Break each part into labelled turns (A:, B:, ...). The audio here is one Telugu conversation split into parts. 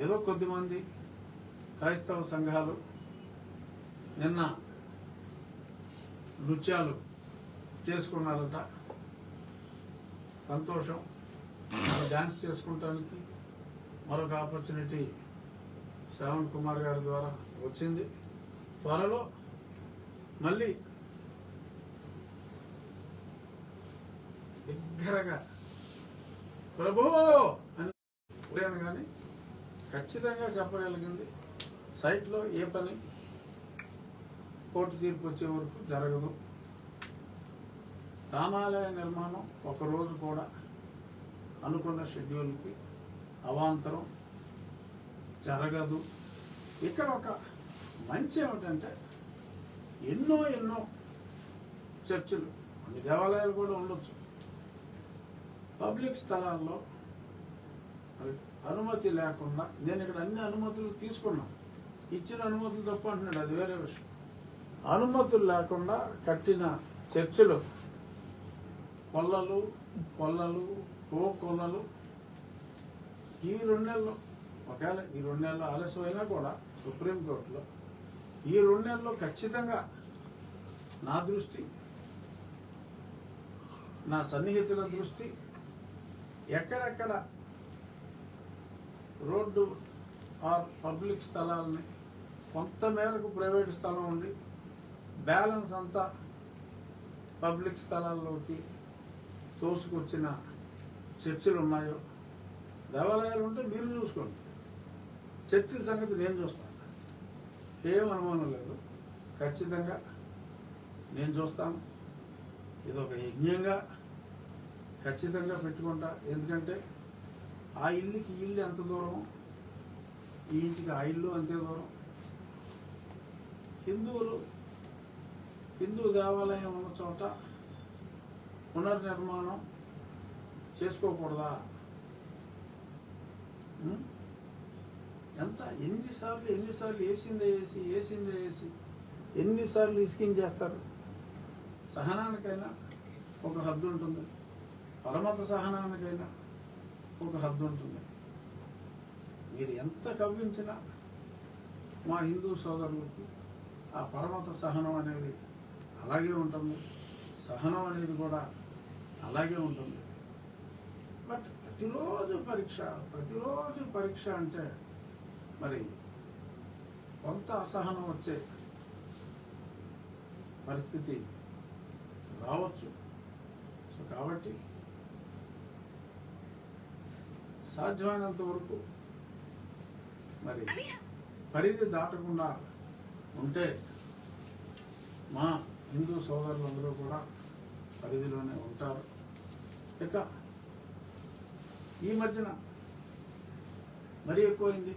A: ఏదో కొద్దిమంది క్రైస్తవ సంఘాలు నిన్న నృత్యాలు చేసుకున్నారట. సంతోషం. డ్యాన్స్ చేసుకుంటానికి మరొక ఆపర్చునిటీ శ్రవణ్ కుమార్ గారి ద్వారా వచ్చింది. త్వరలో మళ్ళీ బిగ్గరగా ప్రభు అని కానీ ఖచ్చితంగా చెప్పగలిగింది. సైట్లో ఏ పని కోర్టు తీర్పు వచ్చే వరకు జరగదు. రామాలయ నిర్మాణం ఒకరోజు కూడా అనుకున్న షెడ్యూల్కి అవాంతరం జరగదు. ఇక్కడ ఒక మంచి ఏమిటంటే ఎన్నో చర్చిలు, అన్ని దేవాలయాలు కూడా ఉండొచ్చు, పబ్లిక్ స్థలాల్లో అనుమతి లేకుండా, నేను ఇక్కడ అన్ని అనుమతులు తీసుకున్నా, ఇచ్చిన అనుమతులు తప్ప అంటున్నాడు, అది వేరే విషయం. అనుమతులు లేకుండా కట్టిన చర్చిలు కొల్లలు కొల్లలు ఈ 2 నెలలు, ఒకవేళ ఈ 2 నెలలు ఆలస్యమైనా కూడా సుప్రీంకోర్టులో ఈ 2 నెలల్లో ఖచ్చితంగా నా దృష్టి, నా సన్నిహితుల దృష్టి, ఎక్కడెక్కడ రోడ్డు ఆర్ పబ్లిక్ స్థలాలని కొంతమేరకు ప్రైవేటు స్థలం ఉండి బ్యాలెన్స్ అంతా పబ్లిక్ స్థలాల్లోకి తోసుకొచ్చిన చర్చిలు ఉన్నాయో, దేవాలయాలు ఉంటే మీరు చూసుకోండి, చర్చిల సంగతి నేను చూస్తాను, ఏం అనుమానం లేదు. ఖచ్చితంగా నేను చూస్తాను. ఇదొక యజ్ఞంగా ఖచ్చితంగా పెట్టుకుంటా. ఎందుకంటే ఆ ఇల్లుకి ఇల్లు ఎంత దూరం, ఈ ఇంటికి ఆ ఇల్లు అంతే దూరం. హిందూ దేవాలయం ఉన్న చోట పునర్నిర్మాణం చేసుకోకూడదా? ఎన్నిసార్లు వేసి ఎన్నిసార్లు ఇసికించేస్తారు. సహనానికైనా ఒక హద్దు ఉంటుంది, పరమత సహనానికైనా ఒక హద్దు ఉంటుంది. మీరు ఎంత కవ్వించినా మా హిందూ సోదరులకి ఆ పరమత సహనం అనేది అలాగే ఉంటుంది, సహనం అనేది కూడా అలాగే ఉంటుంది. బట్ ప్రతిరోజు పరీక్ష అంటే మరి కొంత అసహనం వచ్చే పరిస్థితి రావచ్చు. సో కాబట్టి సాధ్యమైనంత వరకు మరి పరిధి దాటకుండా ఉంటే మా హిందూ సోదరులందరూ కూడా పరిధిలోనే ఉంటారు. ఇక ఈ మధ్యన మరీ ఎక్కువైంది.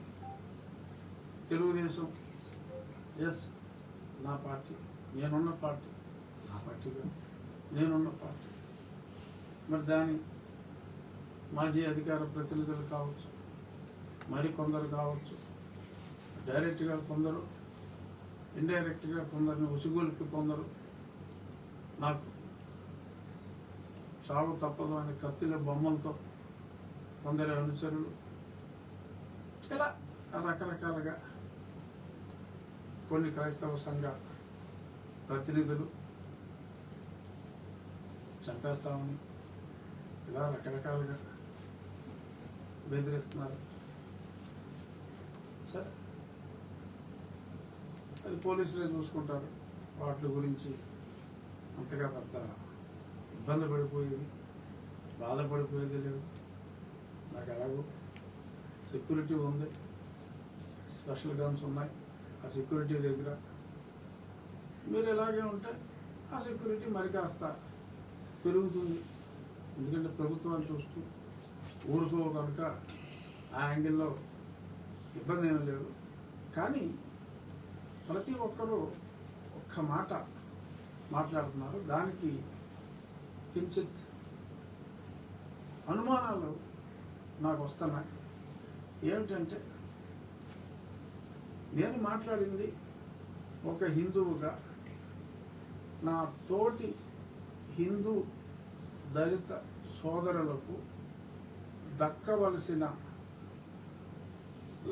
A: తెలుగుదేశం నా పార్టీ, నేనున్న పార్టీ, నా పార్టీగా నేనున్న పార్టీ, మరి దాని మాజీ అధికార ప్రతినిధులు కావచ్చు, మరి కొందరు కావచ్చు, డైరెక్ట్గా కొందరు, ఇండైరెక్ట్గా కొందరిని ఉసిగొలిపి కొందరు నాకు చావు తప్పదు అనే కత్తిల బొమ్మలతో కొందరి అనుచరులు ఇలా రకరకాలుగా కొన్ని క్రైస్తవ సంఘ ప్రతినిధులు చంపేస్తామని ఇలా రకరకాలుగా బెదిరిస్తున్నారు. సరే, అది పోలీసులే చూసుకుంటారు. వాటి గురించి అంతగా పెద్ద ఇబ్బంది పడిపోయేది, బాధపడిపోయేది లేదు. నాకు ఎలాగో సెక్యూరిటీ ఉంది, స్పెషల్ గన్స్ ఉన్నాయి. ఆ సెక్యూరిటీ దగ్గర మీరు ఎలాగే ఉంటే ఆ సెక్యూరిటీ మరి కాస్త పెరుగుతుంది. ఎందుకంటే ప్రభుత్వాన్ని చూస్తూ ఊరుకో కనుక ఆ యాంగిల్లో ఇబ్బంది ఏమీ లేదు. కానీ ప్రతి ఒక్కరూ ఒక్క మాట మాట్లాడుతున్నారు. దానికి కించిత్ అనుమానాలు నాకు వస్తున్నాయి. ఏమిటంటే, నేను మాట్లాడింది ఒక హిందువుగా నా తోటి హిందూ దళిత సోదరులకు దక్కవలసిన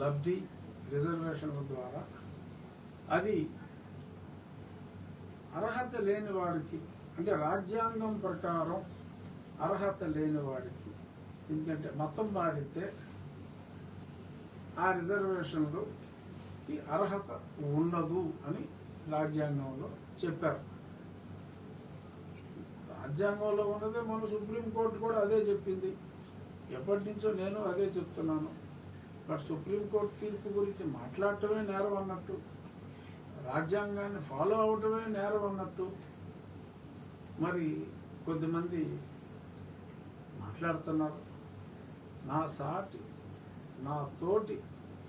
A: లబ్ధి రిజర్వేషన్ల ద్వారా అది అర్హత లేని వాడికి, అంటే రాజ్యాంగం ప్రకారం అర్హత లేని వాడికి, ఎందుకంటే మతం మారితే ఆ రిజర్వేషన్లకి అర్హత ఉండదు అని రాజ్యాంగంలో చెప్పారు. రాజ్యాంగంలో ఉన్నదే మన సుప్రీంకోర్టు కూడా అదే చెప్పింది. ఎప్పటి నుంచో నేను అదే చెప్తున్నాను. బట్ సుప్రీంకోర్టు తీర్పు గురించి మాట్లాడటమే నేరం అన్నట్టు, రాజ్యాంగాన్ని ఫాలో అవటమే నేరం అన్నట్టు మరి కొద్దిమంది మాట్లాడుతున్నారు. నా తోటి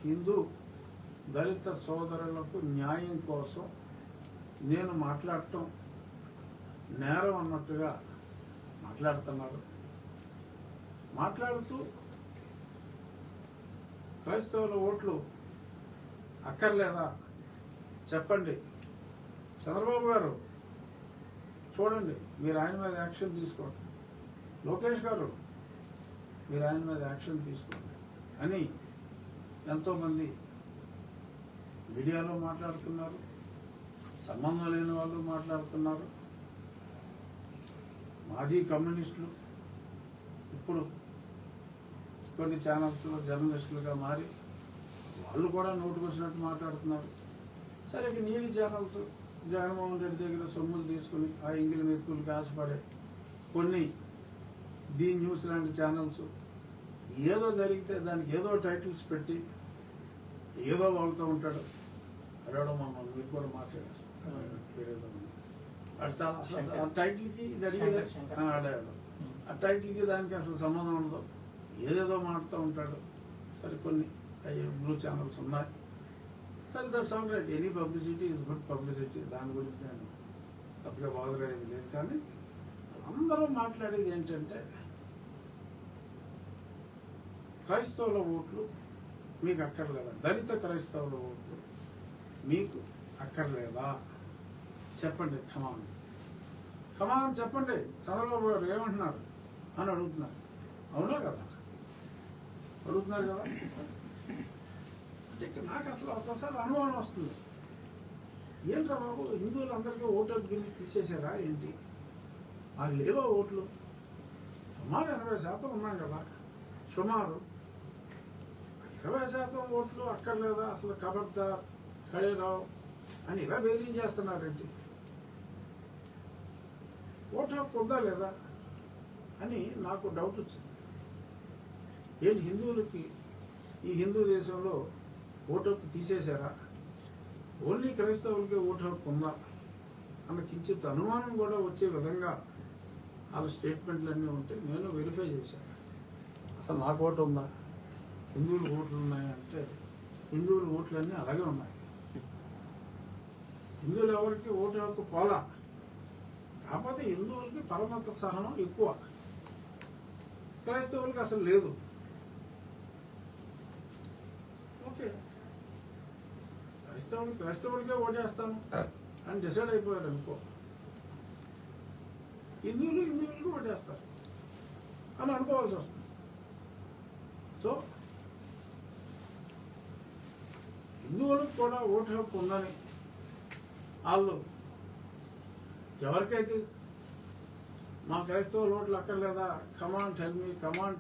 A: హిందూ దళిత సోదరులకు న్యాయం కోసం నేను మాట్లాడటం నేరం అన్నట్టుగా మాట్లాడుతున్నారు. మాట్లాడుతూ క్రైస్తవుల ఓట్లు అక్కర్లేదా చెప్పండి. చంద్రబాబు గారు చూడండి, మీరు ఆయన మీద యాక్షన్ తీసుకోండి. లోకేష్ గారు మీరు ఆయన మీద యాక్షన్ తీసుకోండి అని ఎంతోమంది మీడియాలో మాట్లాడుతున్నారు. సంబంధం లేని వాళ్ళు మాట్లాడుతున్నారు. మాజీ కమ్యూనిస్టులు ఇప్పుడు కొన్ని ఛానల్స్లో జర్నలిస్టులుగా మారి వాళ్ళు కూడా నోటుకు వచ్చినట్టు మాట్లాడుతున్నారు. సరే, నీలి ఛానల్స్ జగన్మోహన్ రెడ్డి దగ్గర సొమ్ములు తీసుకుని ఆ ఇంగిలి మెతుకులకి ఆశపడే కొన్ని ది న్యూస్ లాంటి ఛానల్స్ ఏదో జరిగితే దానికి ఏదో టైటిల్స్ పెట్టి ఏదో వాగుతూ ఉంటాడు. అడవడం మనం మీరు కూడా మాట్లాడారు. ఆ టైటిల్కి జరిగేది ఆడాడు. ఆ టైటిల్కి దానికి అసలు సంబంధం ఉండదు, ఏదేదో మాట్లాడుతూ ఉంటాడు. సరే, కొన్ని బ్లూ ఛానల్స్ ఉన్నాయి. సరే, that's all right. Any publicity is good publicity. దాని గురించి నేను పెద్దగా బాధపడేది లేదు. కానీ అందరూ మాట్లాడేది ఏంటంటే క్రైస్తవుల ఓట్లు మీకు అక్కర్లేదా, దళిత క్రైస్తవుల ఓట్లు మీకు అక్కర్లేదా చెప్పండి. కమాన్ చెప్పండి. చంద్రబాబు గారు ఏమంటున్నారు అని అడుగుతున్నారు. అవునా కదా, అడుగుతున్నారు కదా. నాకు అసలు ఒకసారి అనుమానం వస్తుంది. ఏంట్రా బాబు, హిందువులందరికీ ఓటు గిరి తీసేసారా ఏంటి? వాళ్ళు లేవా ఓట్లు? సుమారు 80% ఉన్నాం కదా. సుమారు 20% ఓట్లు అక్కర్లేదా అసలు? కబర్దార్, ఖడేరావు అని ఇలా వేధించేస్తున్నారేంటి? ఓటు హక్కు ఉందా లేదా అని నాకు డౌట్ వచ్చింది. ఏంటి హిందువులకి ఈ హిందూ దేశంలో ఓటు హక్కు తీసేశారా? ఓన్లీ క్రైస్తవులకి ఓటు హక్కు ఉందా అన్న కించిత్ అనుమానం కూడా వచ్చే విధంగా వాళ్ళ స్టేట్మెంట్లన్నీ ఉంటే నేను వెరిఫై చేశాను. అసలు నాకు ఓటు ఉందా, హిందువులు ఓట్లు ఉన్నాయంటే హిందువుల ఓట్లన్నీ అలాగే ఉన్నాయి. హిందువులు ఎవరికి ఓటు హక్కు పోలా. కాకపోతే హిందువులకి పరమత సహనం ఎక్కువ, క్రైస్తవులకి అసలు లేదు. ఓకే, క్రైస్తవులకే ఓటేస్తాను అని డిసైడ్ అయిపోయారు అనుకో, హిందువులకి ఓటేస్తారు అని అనుకోవాల్సి వస్తుంది. సో హిందువులకు కూడా ఓటు హక్కు ఉందని వాళ్ళు ఎవరికైతే మా క్రైస్తవుల ఓట్లు అక్కర్లేదా, కమాన్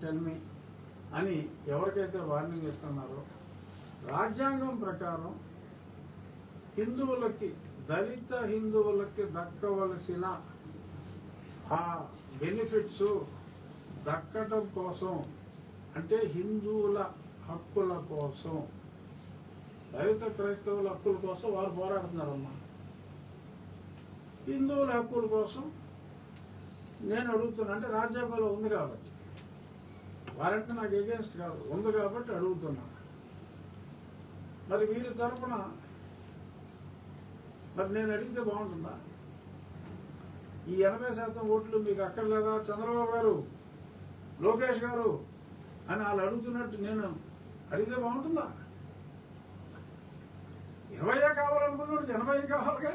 A: టెల్ మీ అని ఎవరికైతే వార్నింగ్ ఇస్తున్నారో, రాజ్యాంగం ప్రకారం హిందువులకి, దళిత హిందువులకి దక్కవలసిన ఆ బెనిఫిట్స్ దక్కడం కోసం, అంటే హిందువుల హక్కుల కోసం, దళిత క్రైస్తవుల హక్కుల కోసం వారు పోరాడుతున్నారమ్మా. హిందువుల హక్కుల కోసం నేను అడుగుతున్నా. అంటే రాజ్యాంగంలో ఉంది కాబట్టి, వారంటే నాకు ఎగెన్స్ట్ కాదు, ఉంది కాబట్టి అడుగుతున్నా. మరి వీరి తరపున మరి నేను అడిగితే బాగుంటుందా? ఈ 80% ఓట్లు మీకు అక్కర్లేదా చంద్రబాబు గారు, లోకేష్ గారు అని వాళ్ళు అడుగుతున్నట్టు నేను అడిగితే బాగుంటుందా? 20 కావాలనుకున్నాడు, 80 కావాలిగా.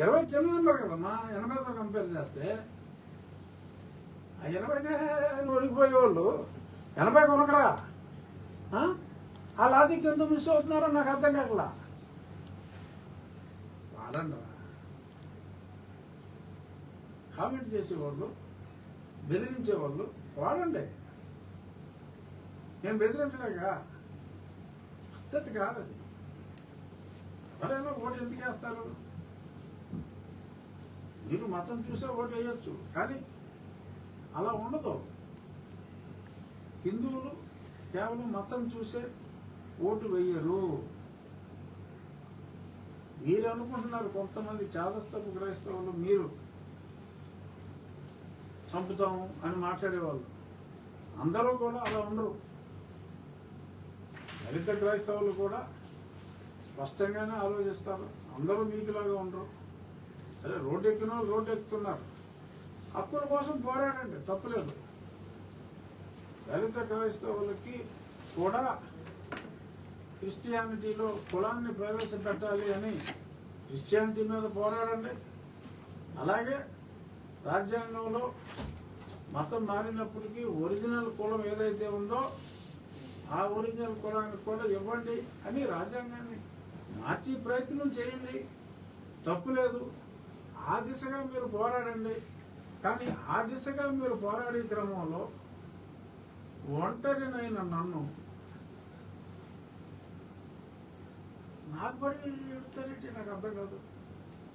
A: 20 చిన్న నెంబర్ కదమ్మా, 80తో కంపేర్ చేస్తే. ఆ 80కే ఓడిపోయేవాళ్ళు 80 కొనకరా. ఆ లాజిక్ ఎందుకు మిస్ అవుతున్నారో నాకు అర్థం కావట్లా. వాడండి, కామెంట్ చేసేవాళ్ళు, బెదిరించేవాళ్ళు వాడండి. నేను బెదిరించలేక పద్ధతి కాదు అది. ఎవరైనా ఓటు ఎందుకు వేస్తారు? మీరు మతం చూసే ఓటు వేయచ్చు, కానీ అలా ఉండదు. హిందువులు కేవలం మతం చూసే ఓటు వేయరు. మీరు అనుకుంటున్నారు కొంతమంది చాదస్తపు క్రైస్తవులు మీరు చంపుతాము అని మాట్లాడేవాళ్ళు. అందరూ కూడా అలా ఉండరు. దళిత క్రైస్తవులు కూడా స్పష్టంగానే ఆలోచిస్తారు. అందరూ మీకులాగా ఉండరు. సరే, రోడ్డు ఎక్కిన రోడ్డు ఎక్కుతున్నారు. హక్కుల కోసం పోరాడండి, తప్పులేదు. దళిత క్రైస్తవులకి కూడా క్రిస్టియానిటీలో కులాన్ని ప్రవేశపెట్టాలి అని క్రిస్టియానిటీ మీద పోరాడండి. అలాగే రాజ్యాంగంలో మతం మారినప్పటికీ ఒరిజినల్ కులం ఏదైతే ఉందో ఆ ఒరిజినల్ కులానికి కూడా ఇవ్వండి అని రాజ్యాంగాన్ని మార్చి ప్రయత్నం చేయండి, తప్పులేదు. ఆ దిశగా మీరు పోరాడండి. కానీ ఆ దిశగా మీరు పోరాడే క్రమంలో ఒంటరినైన నన్ను నాకు పడి చెప్తారేంటి? నాకు అర్థం కాదు.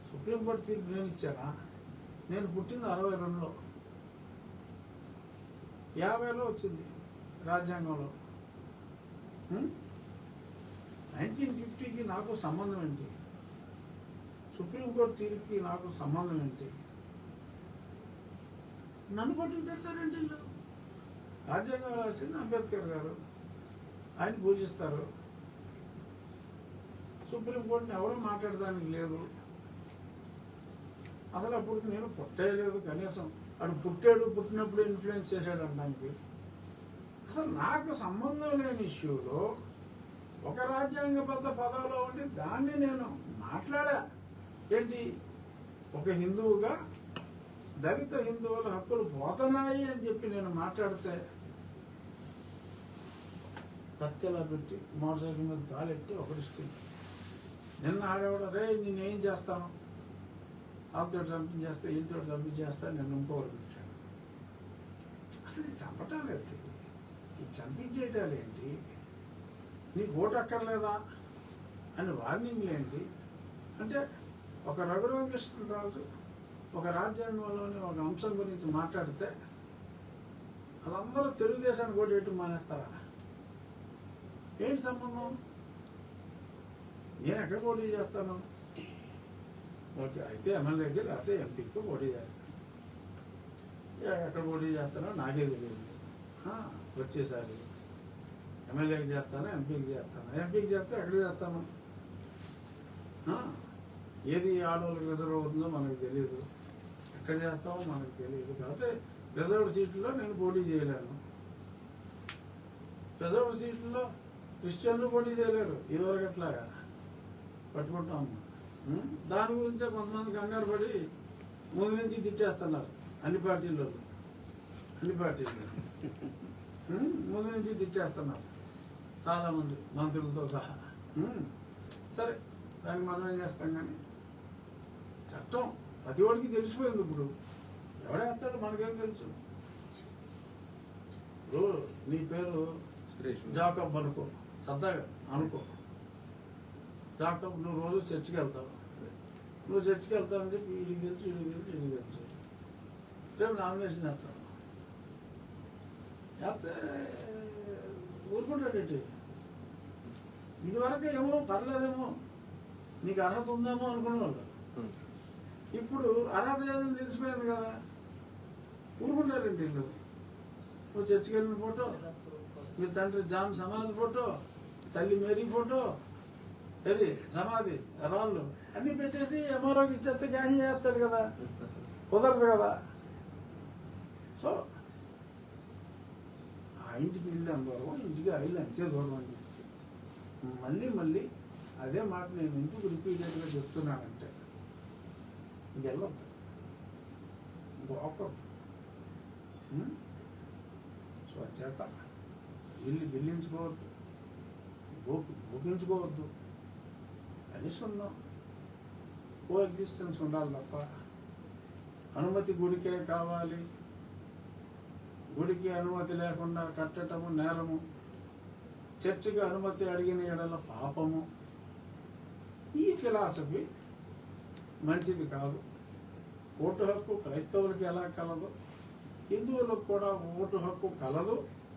A: సుప్రీంకోర్టు తీర్పు నేను ఇచ్చానా? నేను పుట్టింది 62లో, 50లో వచ్చింది రాజ్యాంగంలో. 1950కి నాకు సంబంధం ఏంటి? సుప్రీంకోర్టు తీర్పుకి నాకు సంబంధం ఏంటి? నన్ను కొట్టుకు తిడతారేంటి వీళ్ళు? రాజ్యాంగం రాసింది అంబేద్కర్ గారు, ఆయన పూజిస్తారు. సుప్రీంకోర్టుని ఎవరూ మాట్లాడడానికి లేదు. అసలు అప్పుడు నేను పుట్టేయలేదు, కనీసం అటు పుట్టినప్పుడు ఇన్ఫ్లుయెన్స్ చేశాడు అనడానికి. అసలు నాకు సంబంధం లేని ఇష్యూలో ఒక రాజ్యాంగబద్ధ పదవిలో ఉండి దాన్ని నేను మాట్లాడా. ఏంటి? ఒక హిందువుగా దళిత హిందువుల హక్కులు పోతున్నాయి అని చెప్పి నేను మాట్లాడితే కత్తెలా పెట్టి మోటార్ సైకిల్ మీద కాలెట్టి ఒకటిస్తుంది. నిన్న ఆడేవాడు, రే నేనేం చేస్తాను, వాళ్ళతో చంపించేస్తా, వీళ్ళతో చంపించేస్తా, నేను ఇంకోటి పెట్టాను. అసలు ఈ చంపటాలేంటి, ఈ చంపించేటాలేంటి, నీకు ఓటు అక్కర్లేదా అని వార్నింగ్లు ఏంటి? అంటే ఒక రఘురామకృష్ణరాజు ఒక రాజ్యాంగంలోని ఒక అంశం గురించి మాట్లాడితే వాళ్ళందరూ తెలుగుదేశానికి ఓటు వేయటం మానేస్తారా? ఏంటి సంబంధం? నేను ఎక్కడ పోటీ చేస్తాను? ఓకే, అయితే ఎమ్మెల్యేకి లేకపోతే ఎంపీకి పోటీ చేస్తాను. ఎక్కడ పోటీ చేస్తానో నాకే తెలియదు. వచ్చేసారి ఎమ్మెల్యేకి చేస్తాను, ఎంపీకి చేస్తాను. ఎంపీకి చేస్తే ఎక్కడ చేస్తాను? ఏది ఆడవాళ్ళకి రిజర్వ్ అవుతుందో మనకు తెలియదు, ఎక్కడ చేస్తామో మనకు తెలియదు. కాబట్టి రిజర్వ్ సీట్లలో నేను పోటీ చేయలేను. రిజర్వ్ సీట్లలో క్రిస్టియన్లు పోటీ చేయలేరు. ఇదివరకు అట్లాగా పట్టుకుంటాము. దాని గురించే కొంతమంది కంగారు పడి ముందు నుంచి తిట్టేస్తున్నారు. అన్ని పార్టీల్లో ముందు నుంచి తిట్టేస్తున్నారు చాలామంది, మంత్రులతో సహా. సరే, దానికి మనం ఏం చేస్తాం? కానీ చట్టం ప్రతి వాడికి తెలిసిపోయింది. ఇప్పుడు ఎవడేస్తాడు మనకేం తెలుసు? ఇప్పుడు నీ పేరు జాకబ్ అనుకో, సరదాగా అనుకో. జాకబ్, నువ్వు రోజు చర్చికి వెళ్తావు. నువ్వు చర్చికి వెళ్తావని చెప్పి వీడికి తెలుసు, రేపు నామినేషన్ చేస్తావు. చేస్తే ఊరుకుంటాడేంటి? ఇదివరకు ఏమో పర్లేదేమో, నీకు అర్హత ఉందేమో అనుకునేవాళ్ళు. ఇప్పుడు అర్హత లేదని తెలిసిపోయింది కదా, ఊరుకుంటారేంటి వీళ్ళు? నువ్వు చర్చికి వెళ్ళిన ఫోటో, మీ తండ్రి జాన్ సమాధి ఫోటో, తల్లి మేరీ ఫోటో, ఏది సమాధి రాళ్ళు అన్నీ పెట్టేసి ఎంఆర్ఓకి ఇచ్చేస్తే గ్యాన్ చేస్తాడు కదా, కుదరదు కదా. సో ఆ ఇంటికి ఇల్లు అనుభవం, ఇంటికి ఆ ఇల్లు అంతే దూరం అని చెప్పి మళ్ళీ అదే మాట నేను ఎందుకు రిపీటెడ్గా చెప్తున్నానంటే, గెలవద్దు, గోకద్దు. సో చేత ఇల్లు గిల్లించుకోవద్దు. ఊహించుకోవద్దు. కలిసి ఉన్నాం, కో ఎగ్జిస్టెన్స్ ఉండాలి తప్ప అనుమతి గుడికే కావాలి, గుడికి అనుమతి లేకుండా కట్టటము నేరము, చర్చికి అనుమతి అడిగిన ఎడల పాపము. ఈ ఫిలాసఫీ మంచిది కాదు. ఓటు హక్కు క్రైస్తవులకి ఎలా కలదు, హిందువులకు కూడా ఓటు హక్కు కలదు.